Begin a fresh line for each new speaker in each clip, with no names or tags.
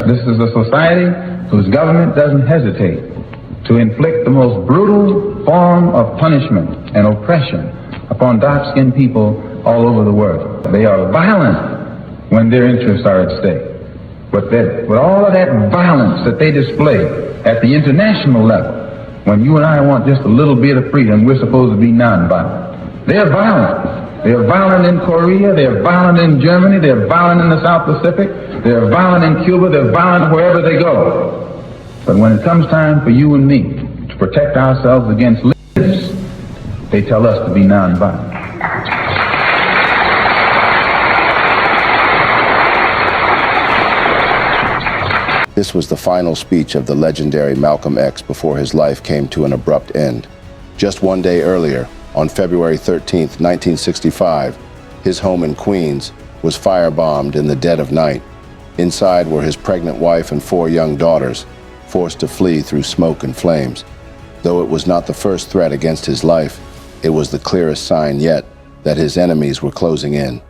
This is a society whose government doesn't hesitate to inflict the most brutal form of punishment and oppression upon dark-skinned people all over the world. They are violent when their interests are at stake. But with all of that violence that they display at the international level, when you and I want just a little bit of freedom, we're supposed to be nonviolent. They're violent. They're violent in Korea. They're violent in Germany. They're violent in the South Pacific. They're violent in Cuba. They're violent wherever they go. But when it comes time for you and me to protect ourselves against leaders, they tell us to be nonviolent.
This was the final speech of the legendary Malcolm X before his life came to an abrupt end. Just one day earlier, on February 13, 1965, his home in Queens was firebombed in the dead of night. Inside were his pregnant wife and 4 young daughters, forced to flee through smoke and flames. Though it was not the first threat against his life, it was the clearest sign yet that his enemies were closing in.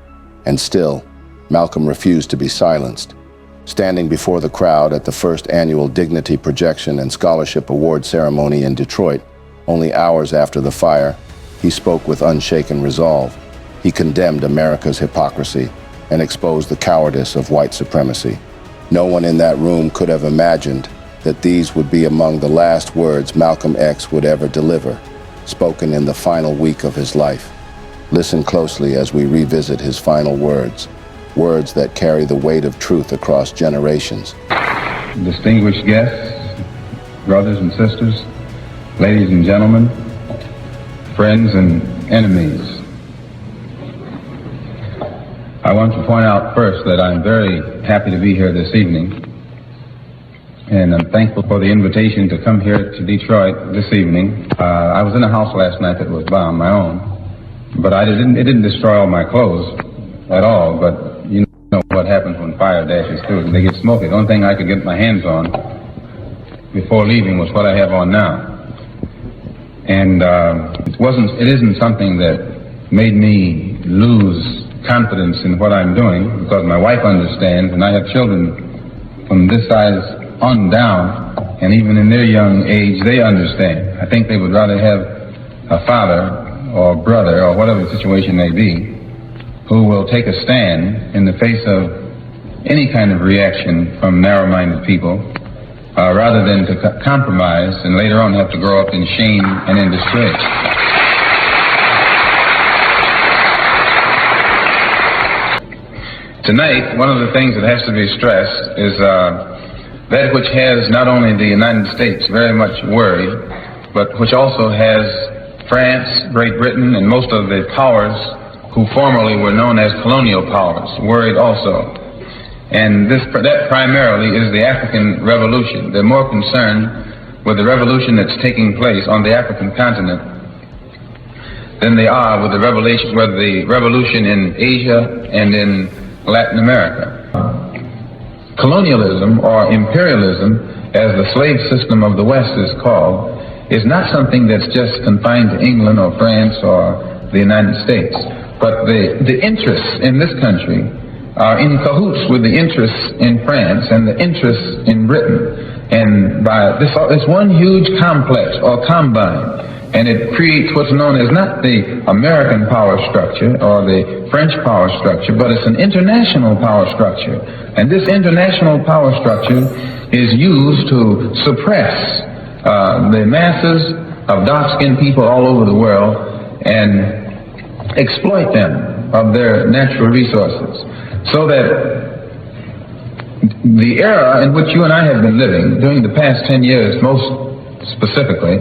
And still, Malcolm refused to be silenced. Standing before the crowd at the first annual Dignity Projection and Scholarship Award ceremony in Detroit, only hours after the fire, he spoke with unshaken resolve. He condemned America's hypocrisy and exposed the cowardice of white supremacy. No one in that room could have imagined that these would be among the last words Malcolm X would ever deliver, spoken in the final week of his life. Listen closely as we revisit his final words. Words that carry the weight of truth across generations.
Distinguished guests, brothers and sisters, ladies and gentlemen, friends and enemies. I want to point out first that I'm very happy to be here this evening, and I'm thankful for the invitation to come here to Detroit this evening. I was in a house last night that was bombed, my own, but it didn't destroy all my clothes at all, but you know what happens when fire dashes through it. They get smoky. The only thing I could get my hands on before leaving was what I have on now. And it isn't something that made me lose confidence in what I'm doing, because my wife understands, and I have children from this size on down, and even in their young age, they understand. I think they would rather have a father or brother or whatever the situation may be, who will take a stand in the face of any kind of reaction from narrow-minded people, rather than to compromise and later on have to grow up in shame and in disgrace. Tonight, one of the things that has to be stressed is that which has not only the United States very much worried, but which also has France, Great Britain, and most of the powers who formerly were known as colonial powers, worried also. And that primarily is the African Revolution. They're more concerned with the revolution that's taking place on the African continent than they are with the revolution in Asia and in Latin America. Colonialism, or imperialism, as the slave system of the West is called, is not something that's just confined to England or France or the United States. But the interests in this country are in cahoots with the interests in France and the interests in Britain. And by this one huge complex or combine, and it creates what's known as not the American power structure or the French power structure, but it's an international power structure. And this international power structure is used to suppress the masses of dark-skinned people all over the world and exploit them of their natural resources. So that the era in which you and I have been living during the past 10 years, most specifically,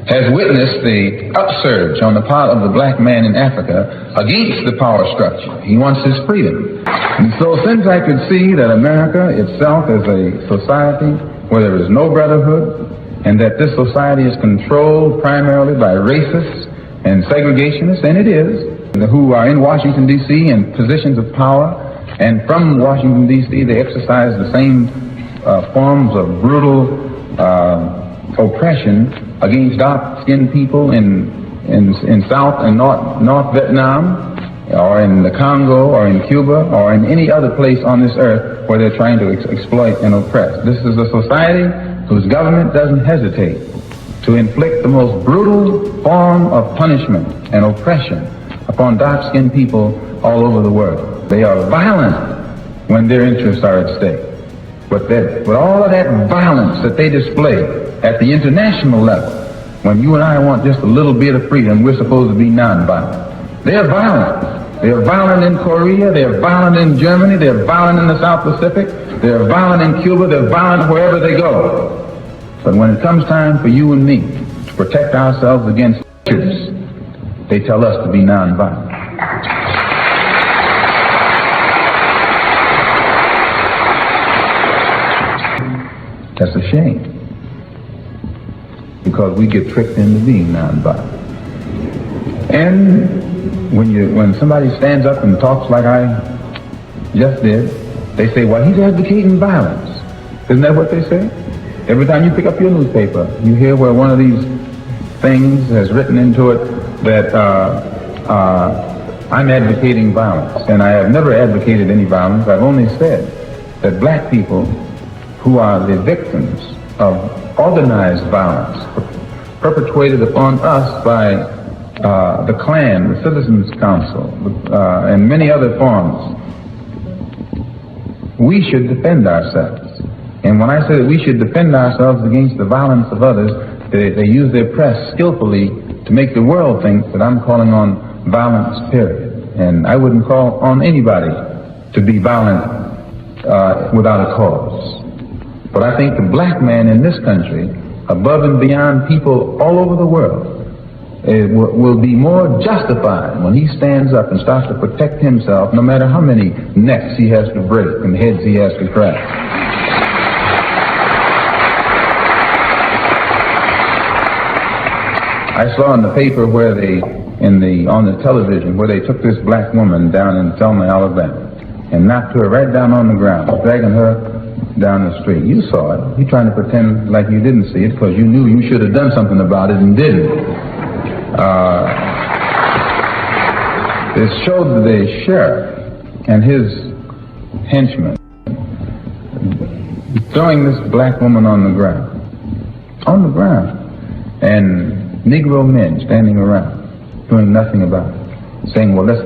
has witnessed the upsurge on the part of the black man in Africa against the power structure. He wants his freedom. And so since I could see that America itself is a society where there is no brotherhood, and that this society is controlled primarily by racists and segregationists, and it is, who are in Washington, D.C. in positions of power, and from Washington, D.C. they exercise the same forms of brutal oppression against dark-skinned people in South and North Vietnam, or in the Congo, or in Cuba, or in any other place on this earth where they're trying to exploit and oppress. This is a society whose government doesn't hesitate to inflict the most brutal form of punishment and oppression upon dark-skinned people all over the world. They are violent when their interests are at stake. But all of that violence that they display at the international level, when you and I want just a little bit of freedom, we're supposed to be nonviolent. They're violent. They're violent in Korea, they're violent in Germany, they're violent in the South Pacific, they're violent in Cuba, they're violent wherever they go. But when it comes time for you and me to protect ourselves against troops, they tell us to be nonviolent. That's a shame, because we get tricked into being nonviolent. And when somebody stands up and talks like I just did, they say, well, he's advocating violence. Isn't that what they say? Every time you pick up your newspaper, you hear where one of these things has written into it that I'm advocating violence. And I have never advocated any violence. I've only said that black people who are the victims of organized violence perpetrated upon us by the Klan, the Citizens Council, and many other forms, we should defend ourselves. And when I say that we should defend ourselves against the violence of others, they use their press skillfully to make the world think that I'm calling on violence, period. And I wouldn't call on anybody to be violent without a cause. But I think the black man in this country, above and beyond people all over the world, will be more justified when he stands up and starts to protect himself, no matter how many necks he has to break and heads he has to crack. I saw in the paper where on the television, where they took this black woman down in Selma, Alabama, and knocked her right down on the ground, dragging her down the street. You saw it. You're trying to pretend like you didn't see it because you knew you should have done something about it and didn't. It showed the sheriff and his henchmen throwing this black woman on the ground, and Negro men standing around doing nothing about it, saying, well, let's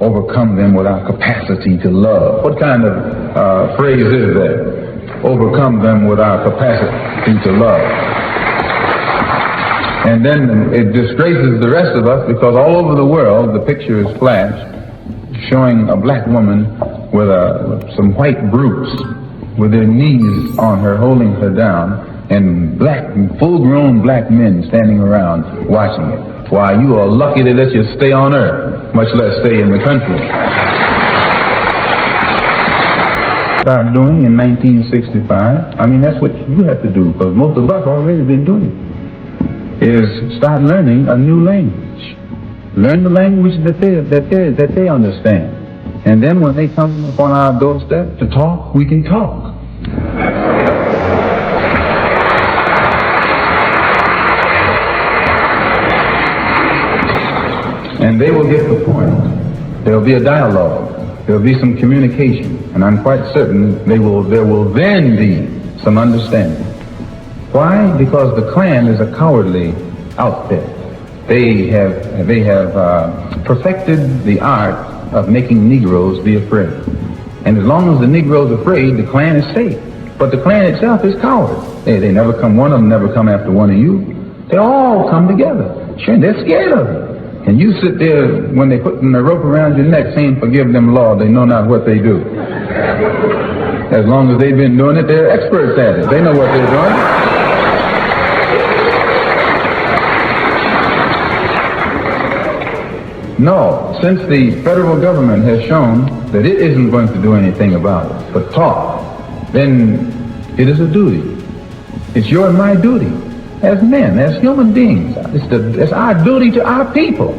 overcome them with our capacity to love. What kind of phrase is that? Overcome them with our capacity to love. And then it disgraces the rest of us, because all over the world the picture is flashed showing a black woman with some white brutes with their knees on her, holding her down, and full-grown black men standing around watching it. Why, you are lucky they let you stay on earth, much less stay in the country. Start doing in 1965, I mean, that's what you have to do, because most of us already been doing it, is start learning a new language. Learn the language that they understand. And then when they come upon our doorstep to talk, we can talk. And they will get the point. There will be a dialogue. There will be some communication. And I'm quite certain there will then be some understanding. Why? Because the Klan is a cowardly outfit. They have perfected the art of making Negroes be afraid. And as long as the Negro's afraid, the Klan is safe. But the Klan itself is coward. They never come, one of them never come after one of you. They all come together. Sure, they're scared of you. And you sit there when they put the rope around your neck saying, forgive them, Lord, they know not what they do. As long as they've been doing it, they're experts at it. They know what they're doing. No, since the federal government has shown that it isn't going to do anything about it, but talk, then it is a duty. It's your and my duty as men, as human beings. It's our duty to our people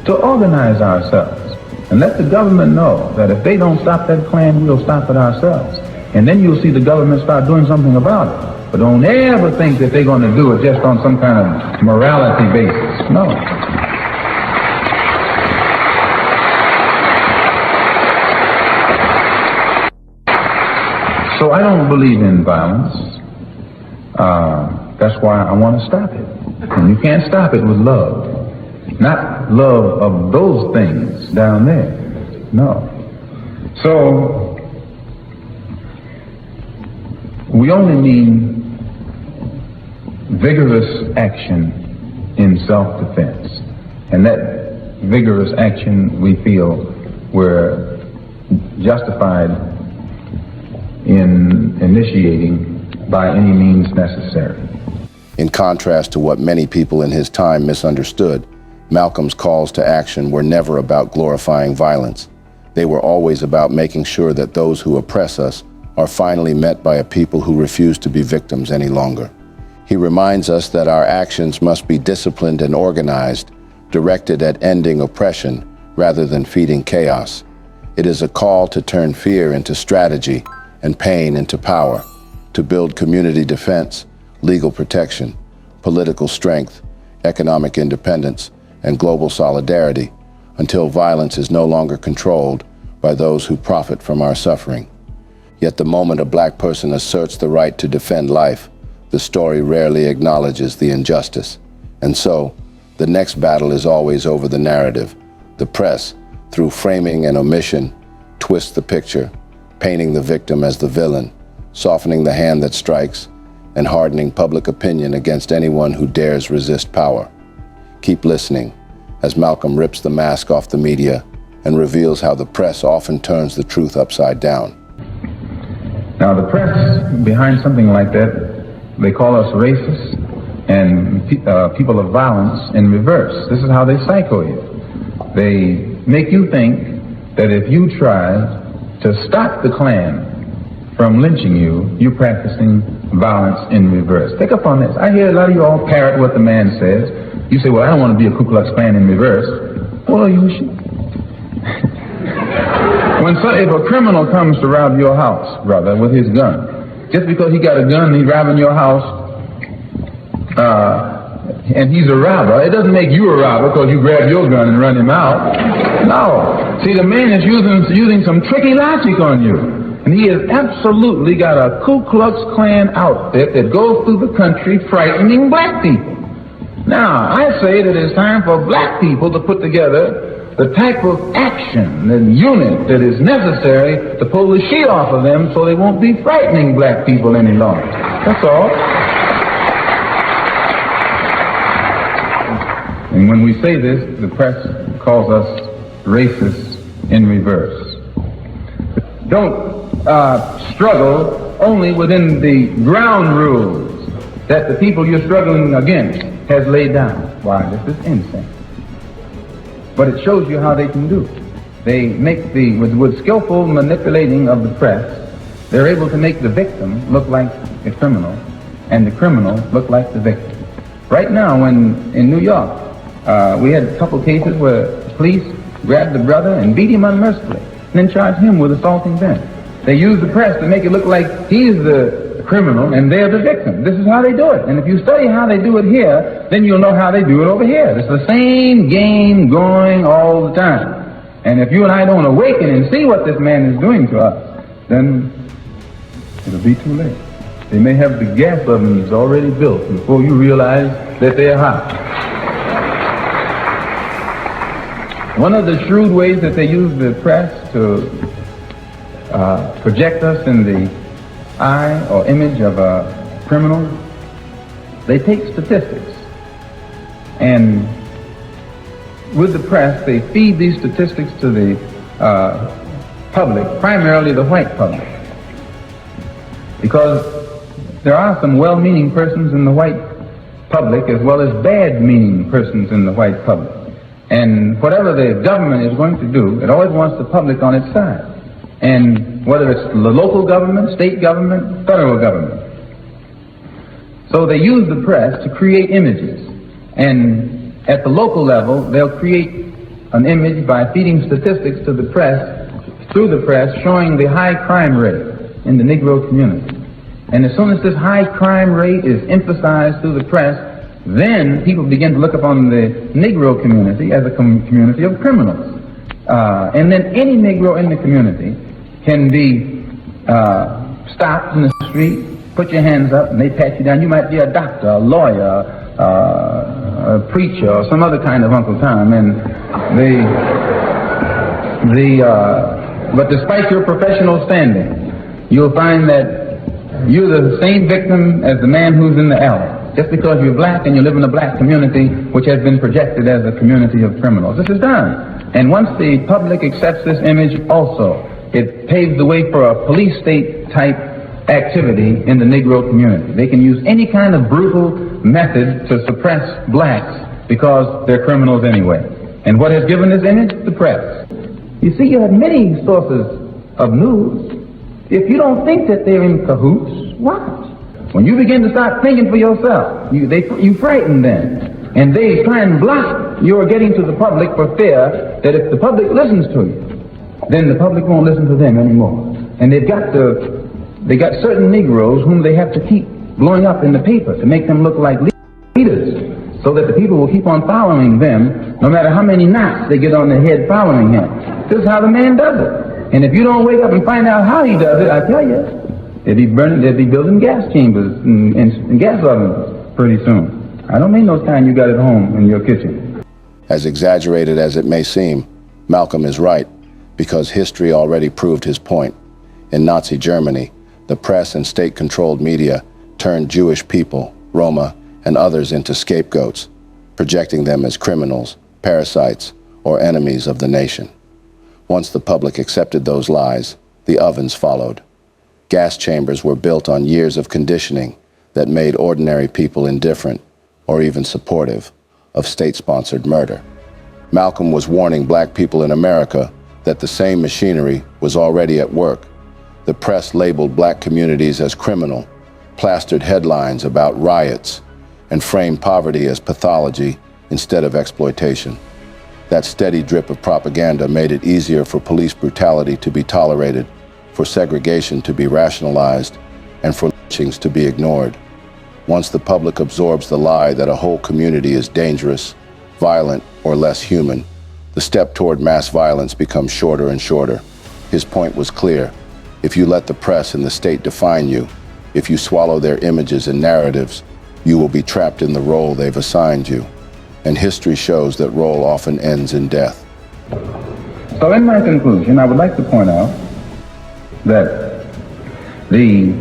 to organize ourselves and let the government know that if they don't stop that Klan, we'll stop it ourselves. And then you'll see the government start doing something about it. But don't ever think that they're going to do it just on some kind of morality basis. No. So I don't believe in violence. That's why I want to stop it. And you can't stop it with love. Not love of those things down there. No. So we only need vigorous action in self-defense. And that vigorous action, we feel we're justified in initiating by any means necessary.
In contrast to what many people in his time misunderstood, Malcolm's calls to action were never about glorifying violence. They were always about making sure that those who oppress us are finally met by a people who refuse to be victims any longer. He reminds us that our actions must be disciplined and organized, directed at ending oppression rather than feeding chaos. It is a call to turn fear into strategy and pain into power, to build community defense, legal protection, political strength, economic independence, and global solidarity until violence is no longer controlled by those who profit from our suffering. Yet the moment a black person asserts the right to defend life, the story rarely acknowledges the injustice. And so, the next battle is always over the narrative. The press, through framing and omission, twists the picture, painting the victim as the villain, softening the hand that strikes, and hardening public opinion against anyone who dares resist power. Keep listening as Malcolm rips the mask off the media and reveals how the press often turns the truth upside down.
Now the press, behind something like that, they call us racist and people of violence in reverse. This is how they psycho you. They make you think that if you try to stop the Klan from lynching you, you're practicing violence in reverse. Take up on this. I hear a lot of you all parrot what the man says. You say, well, I don't want to be a Ku Klux Klan in reverse. Well, you should. If a criminal comes to rob your house, brother, with his gun, just because he got a gun and he's robbing your house, and he's a robber, it doesn't make you a robber because you grab your gun and run him out. No. See, the man is using some tricky logic on you. And he has absolutely got a Ku Klux Klan outfit that goes through the country frightening black people. Now, I say that it's time for black people to put together the type of action and unit that is necessary to pull the sheet off of them so they won't be frightening black people any longer. That's all. And when we say this, the press calls us racist in reverse. Don't struggle only within the ground rules that the people you're struggling against has laid down. Why, this is insane. But it shows you how they can do. They make with skillful manipulating of the press, they're able to make the victim look like a criminal and the criminal look like the victim. Right now, in New York, we had a couple cases where police grabbed the brother and beat him unmercifully and then charged him with assaulting them. They use the press to make it look like he's the criminal and they're the victim. This is how they do it. And if you study how they do it here, then you'll know how they do it over here. It's the same game going all the time. And if you and I don't awaken and see what this man is doing to us, then it'll be too late. They may have the gas ovens already built before you realize that they're hot. One of the shrewd ways that they use the press to project us in the eye or image of a criminal, they take statistics. And with the press, they feed these statistics to the public, primarily the white public. Because there are some well-meaning persons in the white public as well as bad-meaning persons in the white public. And whatever the government is going to do, it always wants the public on its side. And whether it's the local government, state government, federal government. So they use the press to create images. And at the local level, they'll create an image by feeding statistics to the press, through the press, showing the high crime rate in the Negro community. And as soon as this high crime rate is emphasized through the press, then people begin to look upon the Negro community as a community of criminals. And then any Negro in the community can be stopped in the street, put your hands up, and they pat you down. You might be a doctor, a lawyer, a preacher, or some other kind of Uncle Tom, and but despite your professional standing, you'll find that you're the same victim as the man who's in the alley, just because you're black and you live in a black community which has been projected as a community of criminals. This is done. And once the public accepts this image also, it paves the way for a police state type activity in the Negro community. They can use any kind of brutal method to suppress blacks because they're criminals anyway. And what has given this image? The press. You see, you have many sources of news. If you don't think that they're in cahoots, watch. When you begin to start thinking for yourself, you frighten them. And they try and block your getting to the public for fear that if the public listens to you, then the public won't listen to them anymore. And they got certain Negroes whom they have to keep blowing up in the paper to make them look like leaders, so that the people will keep on following them, no matter how many knots they get on their head following him. This is how the man does it. And if you don't wake up and find out how he does it, I tell you, they'll be building gas chambers and gas ovens pretty soon. I don't mean those kind you got at home in your kitchen.
As exaggerated as it may seem, Malcolm is right, because history already proved his point. In Nazi Germany, the press and state-controlled media turned Jewish people, Roma, and others into scapegoats, projecting them as criminals, parasites, or enemies of the nation. Once the public accepted those lies, the ovens followed. Gas chambers were built on years of conditioning that made ordinary people indifferent or even supportive of state-sponsored murder. Malcolm was warning black people in America that the same machinery was already at work. The press labeled black communities as criminal, plastered headlines about riots, and framed poverty as pathology instead of exploitation. That steady drip of propaganda made it easier for police brutality to be tolerated, for segregation to be rationalized, and for lynchings to be ignored. Once the public absorbs the lie that a whole community is dangerous, violent, or less human, the step toward mass violence becomes shorter and shorter. His point was clear. If you let the press and the state define you, if you swallow their images and narratives, you will be trapped in the role they've assigned you. And history shows that role often ends in death.
So in my conclusion, I would like to point out that the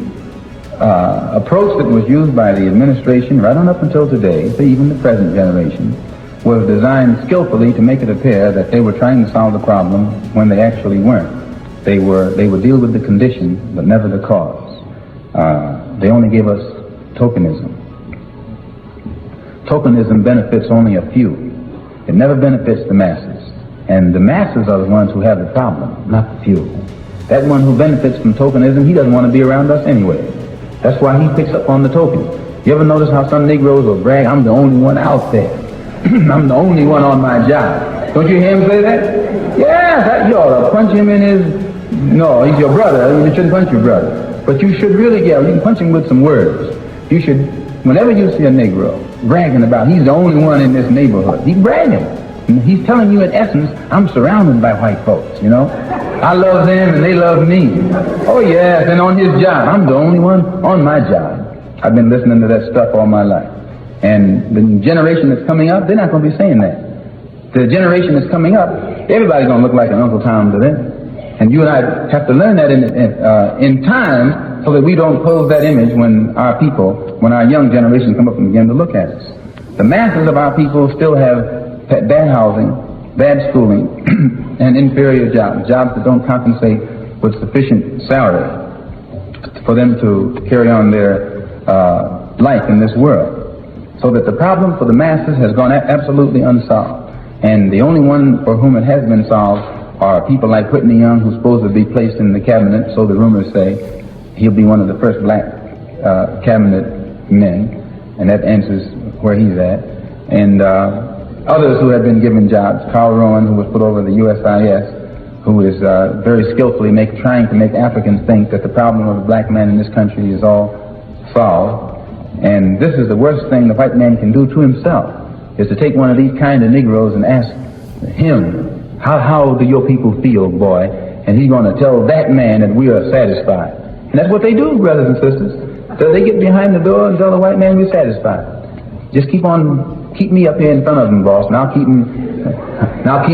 approach that was used by the administration right on up until today, even the present generation, was designed skillfully to make it appear that they were trying to solve the problem when they actually weren't. They would deal with the condition, but never the cause. They only gave us tokenism. Tokenism benefits only a few. It never benefits the masses. And the masses are the ones who have the problem, not the few. That one who benefits from tokenism, he doesn't want to be around us anyway. That's why he picks up on the token. You ever notice how some Negroes will brag, I'm the only one out there. I'm the only one on my job. Don't you hear him say that? Yeah, you ought to punch him in his... No, he's your brother. You shouldn't punch your brother. But you should really, you can punch him with some words. You should, whenever you see a Negro bragging about he's the only one in this neighborhood, he's bragging. And he's telling you in essence, I'm surrounded by white folks, you know. I love them and they love me. Oh yes, and on his job, I'm the only one on my job. I've been listening to that stuff all my life. And the generation that's coming up, they're not going to be saying that. The generation that's coming up, everybody's going to look like an Uncle Tom to them. And you and I have to learn that in time so that we don't pose that image when our young generation come up and begin to look at us. The masses of our people still have bad housing, bad schooling, and inferior jobs that don't compensate with sufficient salary for them to carry on their life in this world. So that the problem for the masses has gone absolutely unsolved. And the only one for whom it has been solved are people like Whitney Young, who's supposed to be placed in the cabinet, so the rumors say. He'll be one of the first black cabinet men, and that answers where he's at. And others who have been given jobs, Carl Rowan, who was put over the USIS, who is very skillfully trying to make Africans think that the problem of the black man in this country is all solved. And this is the worst thing the white man can do to himself, is to take one of these kind of Negroes and ask him, how do your people feel, boy? And he's going to tell that man that we are satisfied. And that's what they do, brothers and sisters. So they get behind the door and tell the white man, we're satisfied. Just keep me up here in front of them, boss, and I'll keep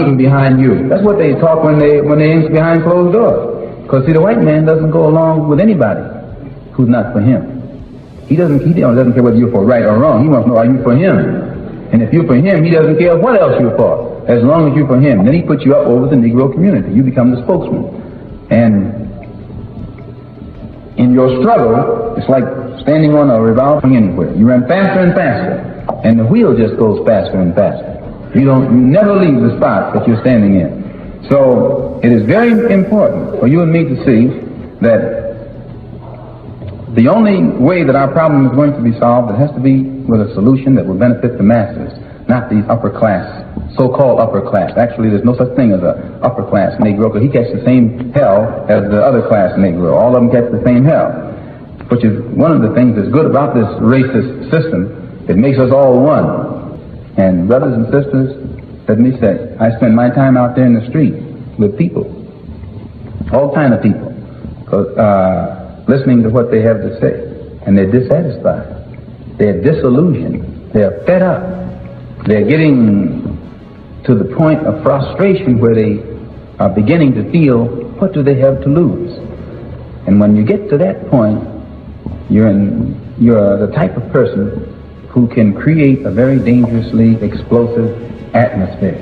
them behind you. That's what they talk when they behind closed doors. Because see, the white man doesn't go along with anybody who's not for him. He doesn't care whether you're for right or wrong. He wants to know, are you for him? And if you're for him, he doesn't care what else you're for, as long as you're for him. Then he puts you up over the Negro community. You become the spokesman. And in your struggle, it's like standing on a revolving anywhere. You run faster and faster, and the wheel just goes faster and faster. You never leave the spot that you're standing in. So it is very important for you and me to see that the only way that our problem is going to be solved, it has to be with a solution that will benefit the masses, not these upper class, so-called upper class. Actually, there's no such thing as an upper class Negro, because he catches the same hell as the other class Negro. All of them catch the same hell, which is one of the things that's good about this racist system. It makes us all one. And brothers and sisters, let me say, I spend my time out there in the street with people, all kind of people, listening to what they have to say, and they're dissatisfied. They're disillusioned. They're fed up. They're getting to the point of frustration where they are beginning to feel, what do they have to lose? And when you get to that point, you're the type of person who can create a very dangerously explosive atmosphere.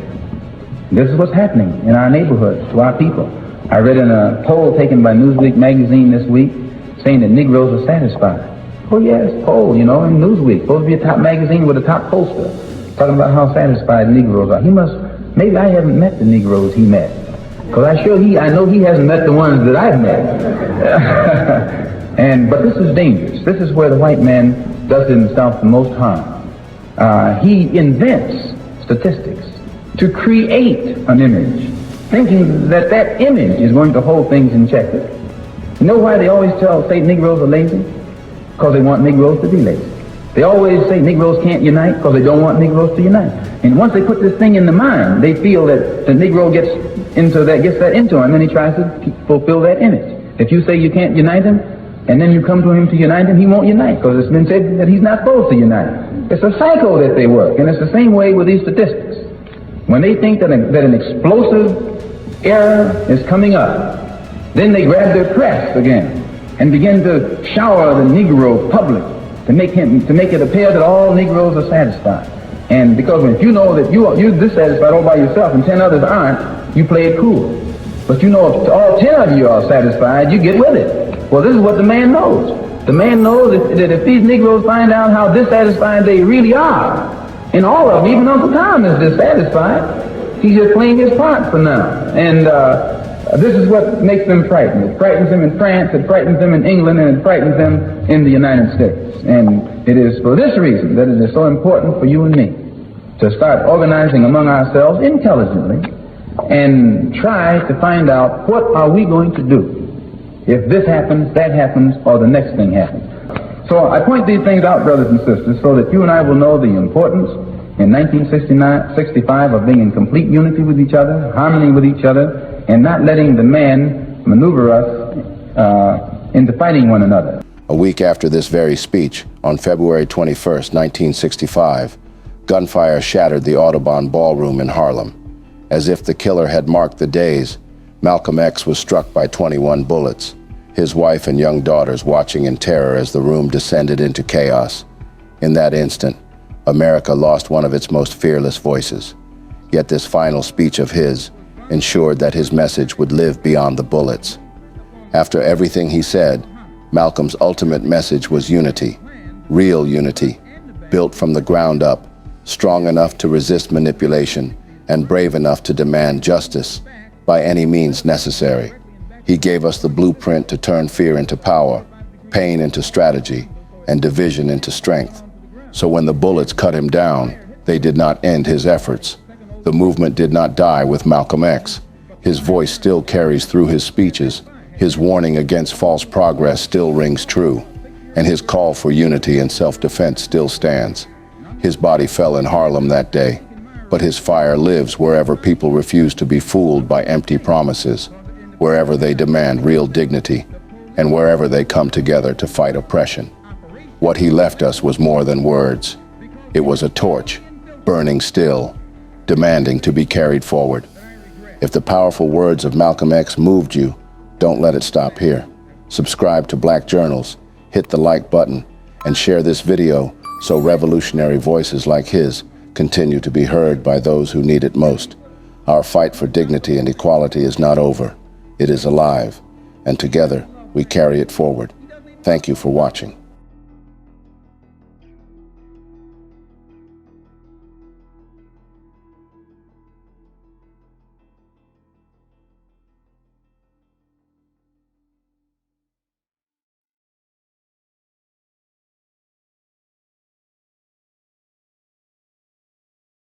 This is what's happening in our neighborhoods to our people. I read in a poll taken by Newsweek magazine this week saying that Negroes are satisfied. Oh yes, poll, in Newsweek, supposed to be a top magazine with a top poster, talking about how satisfied Negroes are. Maybe I haven't met the Negroes he met, because I know he hasn't met the ones that I've met. But this is dangerous. This is where the white man does himself the most harm. He invents statistics to create an image, thinking that image is going to hold things in check. You know why they always say Negroes are lazy? Because they want Negroes to be lazy. They always say Negroes can't unite because they don't want Negroes to unite. And once they put this thing in the mind, they feel that the Negro gets that into him, and he tries to fulfill that image. If you say you can't unite him, and then you come to him to unite him, he won't unite, because it's been said that he's not supposed to unite. It's a cycle that they work, and it's the same way with these statistics. When they think that an explosive error is coming up, then they grab their press again and begin to shower the Negro public to make it appear that all Negroes are satisfied. And because if you know that you're dissatisfied all by yourself and 10 others aren't, you play it cool. But if all 10 of you are satisfied, you get with it. Well, this is what the man knows. The man knows that if these Negroes find out how dissatisfied they really are, and all of them, even Uncle Tom is dissatisfied, he's just playing his part for now. And this is what makes them frightened. It frightens them in France, it frightens them in England, and it frightens them in the United States. And it is for this reason that it is so important for you and me to start organizing among ourselves intelligently and try to find out, what are we going to do if this happens, that happens, or the next thing happens. So I point these things out, brothers and sisters, so that you and I will know the importance in 1965 of being in complete unity with each other, harmony with each other, and not letting the man maneuver us into fighting one another.
A week after this very speech, on February 21st, 1965, gunfire shattered the Audubon Ballroom in Harlem. As if the killer had marked the days, Malcolm X was struck by 21 bullets, his wife and young daughters watching in terror as the room descended into chaos. In that instant, America lost one of its most fearless voices. Yet this final speech of his ensured that his message would live beyond the bullets. After everything he said, Malcolm's ultimate message was unity, real unity, built from the ground up, strong enough to resist manipulation, and brave enough to demand justice by any means necessary. He gave us the blueprint to turn fear into power, pain into strategy, and division into strength. So when the bullets cut him down, they did not end his efforts. The movement did not die with Malcolm X. His voice still carries through his speeches. His warning against false progress still rings true, and his call for unity and self-defense still stands. His body fell in Harlem that day, but his fire lives wherever people refuse to be fooled by empty promises, wherever they demand real dignity, and wherever they come together to fight oppression. What he left us was more than words. It was a torch, burning still, demanding to be carried forward. If the powerful words of Malcolm X moved you, don't let it stop here. Subscribe to Black Journals, hit the like button, and share this video so revolutionary voices like his continue to be heard by those who need it most. Our fight for dignity and equality is not over. It is alive, and together we carry it forward. Thank you for watching.